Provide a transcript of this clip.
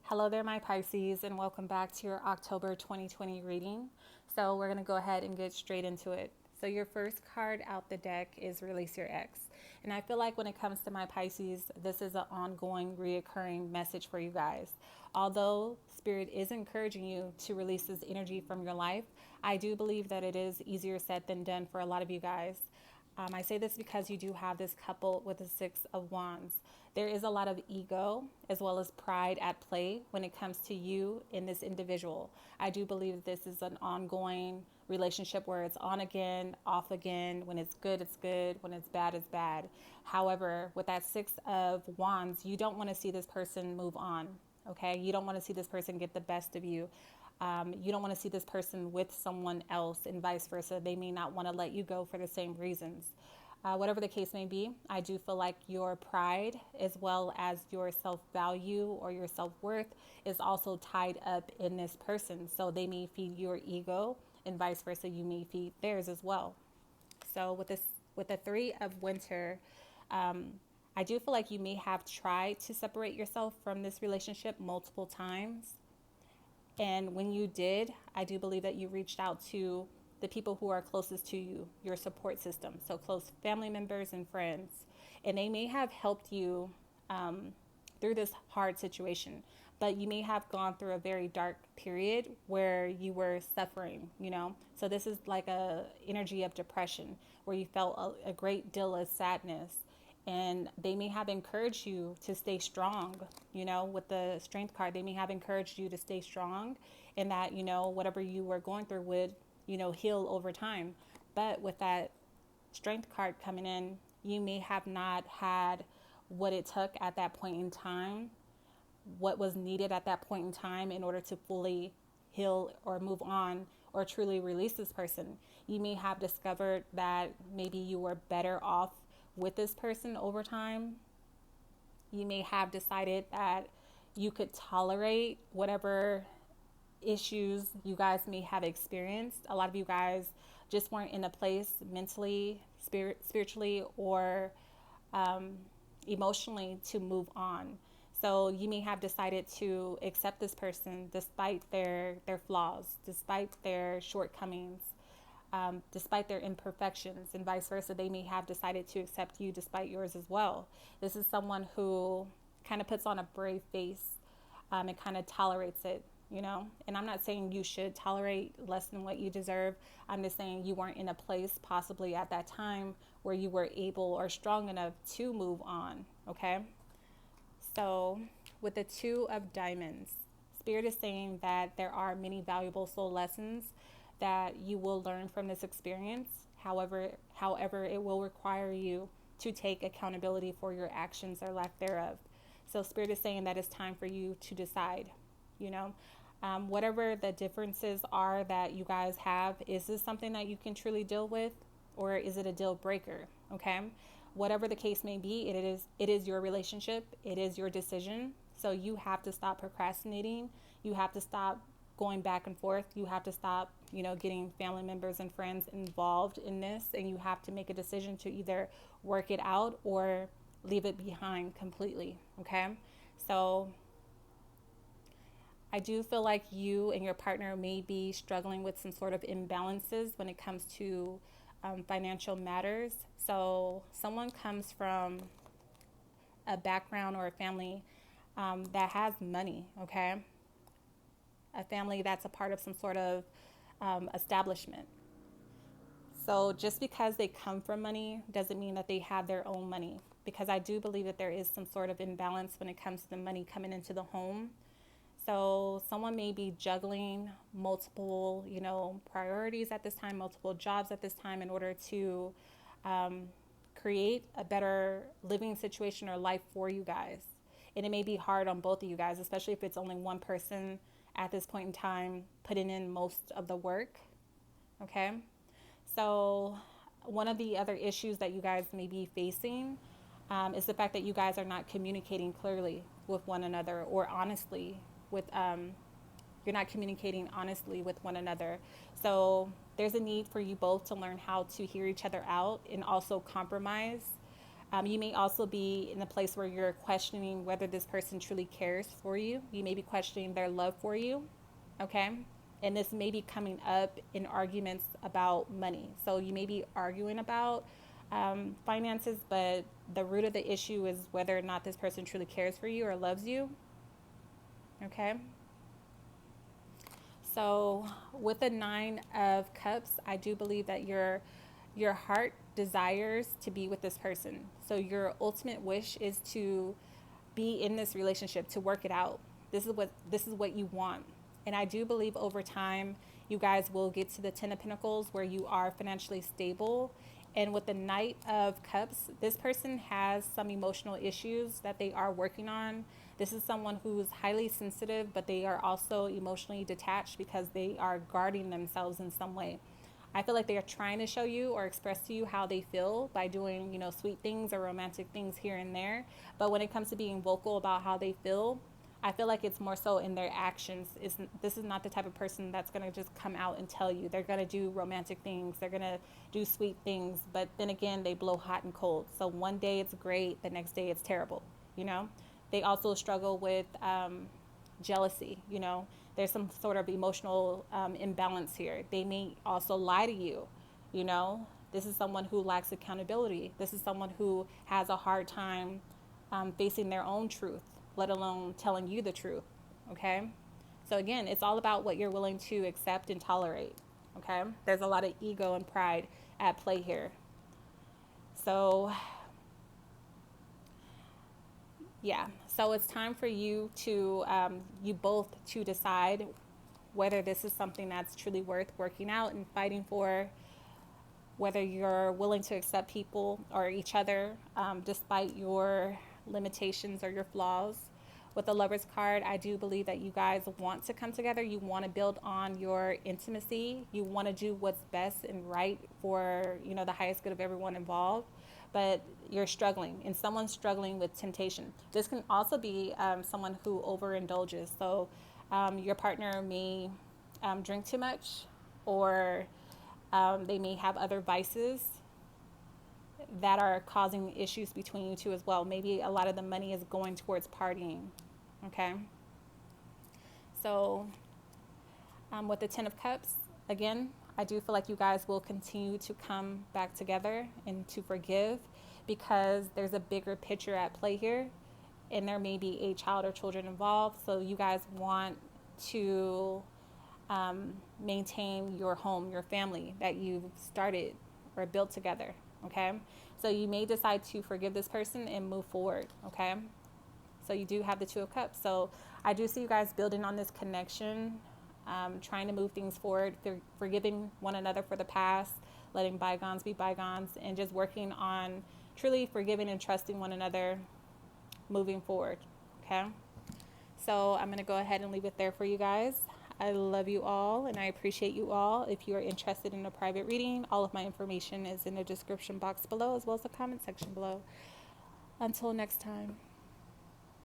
Hello there, my Pisces, and welcome back to your October 2020 reading. So we're going to go ahead and get straight into it. So your first card out the deck is Release Your Ex. And I feel like when it comes to my Pisces, this is an ongoing, reoccurring message for you guys. Although Spirit is encouraging you to release this energy from your life, I do believe that it is easier said than done for a lot of you guys. I say this because you do have this couple with the Six of Wands. There is a lot of ego as well as pride at play when it comes to you in this individual. I do believe this is an ongoing relationship where it's on again, off again. When it's good, it's good. When it's bad, it's bad. However, with that Six of Wands, you don't want to see this person move on. Okay? You don't want to see this person get the best of you. You don't want to see this person with someone else and vice versa. They may not want to let you go for the same reasons. Whatever the case may be, I do feel like your pride as well as your self-value or your self-worth is also tied up in this person. So they may feed your ego and vice versa. You may feed theirs as well. So with the Three of Winter, I do feel like you may have tried to separate yourself from this relationship multiple times. And when you did, I do believe that you reached out to the people who are closest to you, your support system, so close family members and friends. And they may have helped you through this hard situation, but you may have gone through a very dark period where you were suffering, you know? So this is like a energy of depression where you felt a great deal of sadness. And they may have encouraged you to stay strong, you know, with the Strength card. They may have encouraged you to stay strong and that, you know, whatever you were going through would, you know, heal over time. But with that Strength card coming in, you may have not had what it took at that point in time, what was needed at that point in time in order to fully heal or move on or truly release this person. You may have discovered that maybe you were better off with this person over time. You may have decided that you could tolerate whatever issues you guys may have experienced. A lot of you guys just weren't in a place mentally, spiritually, or emotionally to move on. So you may have decided to accept this person despite their flaws, despite their shortcomings, despite their imperfections, and vice versa. They may have decided to accept you despite yours as well. This is someone who kind of puts on a brave face and kind of tolerates it, you know. And I'm not saying you should tolerate less than what you deserve. I'm just saying you weren't in a place possibly at that time where you were able or strong enough to move on, okay? So with the Two of Diamonds, Spirit is saying that there are many valuable soul lessons that you will learn from this experience. However, it will require you to take accountability for your actions or lack thereof. So Spirit is saying that it's time for you to decide, you know, whatever the differences are that you guys have, is this something that you can truly deal with, or is it a deal breaker? Okay. Whatever the case may be, it is your relationship. It is your decision. So you have to stop procrastinating. You have to stop going back and forth. You have to stop, you know, getting family members and friends involved in this, and you have to make a decision to either work it out or leave it behind completely. Okay. So I do feel like you and your partner may be struggling with some sort of imbalances when it comes to financial matters. So someone comes from a background or a family that has money, okay? A family that's a part of some sort of establishment. So just because they come from money doesn't mean that they have their own money, because I do believe that there is some sort of imbalance when it comes to the money coming into the home. So someone may be juggling multiple, you know, priorities at this time, multiple jobs at this time in order to create a better living situation or life for you guys. And it may be hard on both of you guys, especially if it's only one person at this point in time putting in most of the work. Okay. So one of the other issues that you guys may be facing is the fact that you guys are not communicating clearly with one another, or honestly with you're not communicating honestly with one another. So there's a need for you both to learn how to hear each other out and also compromise You may also be in a place where you're questioning whether this person truly cares for you. You may be questioning their love for you, okay? And this may be coming up in arguments about money. So you may be arguing about finances, but the root of the issue is whether or not this person truly cares for you or loves you, okay? So with the 9 of Cups, I do believe that your heart desires to be with this person. So your ultimate wish is to be in this relationship, to work it out. This is what you want. And I do believe over time you guys will get to the 10 of Pentacles where you are financially stable. And with the Knight of Cups, this person has some emotional issues that they are working on. This is someone who's highly sensitive, but they are also emotionally detached because they are guarding themselves in some way. I feel like they are trying to show you or express to you how they feel by doing, sweet things or romantic things here and there. But when it comes to being vocal about how they feel, I feel like it's more so in their actions. This is not the type of person that's going to just come out and tell you. They're going to do romantic things. They're going to do sweet things. But then again, they blow hot and cold. So one day it's great. The next day it's terrible. They also struggle with jealousy. There's some sort of emotional imbalance here. They may also lie to you. This is someone who lacks accountability. This is someone who has a hard time facing their own truth, let alone telling you the truth, okay? So again, it's all about what you're willing to accept and tolerate, okay? There's a lot of ego and pride at play here. So, yeah. So it's time for you to, you both to decide whether this is something that's truly worth working out and fighting for, whether you're willing to accept people or each other despite your limitations or your flaws. With the Lovers card, I do believe that you guys want to come together. You want to build on your intimacy. You want to do what's best and right for, the highest good of everyone involved. But you're struggling, and someone's struggling with temptation. This can also be someone who overindulges. So your partner may drink too much, or they may have other vices that are causing issues between you two as well. Maybe a lot of the money is going towards partying, okay? So with the 10 of Cups, again, I do feel like you guys will continue to come back together and to forgive, because there's a bigger picture at play here, and there may be a child or children involved. So you guys want to maintain your home, your family that you've started or built together, okay? So you may decide to forgive this person and move forward, okay? So you do have the 2 of Cups. So I do see you guys building on this connection, trying to move things forward, forgiving one another for the past, letting bygones be bygones, and just working on truly forgiving and trusting one another moving forward, okay? So I'm going to go ahead and leave it there for you guys. I love you all, and I appreciate you all. If you are interested in a private reading, all of my information is in the description box below, as well as the comment section below. Until next time.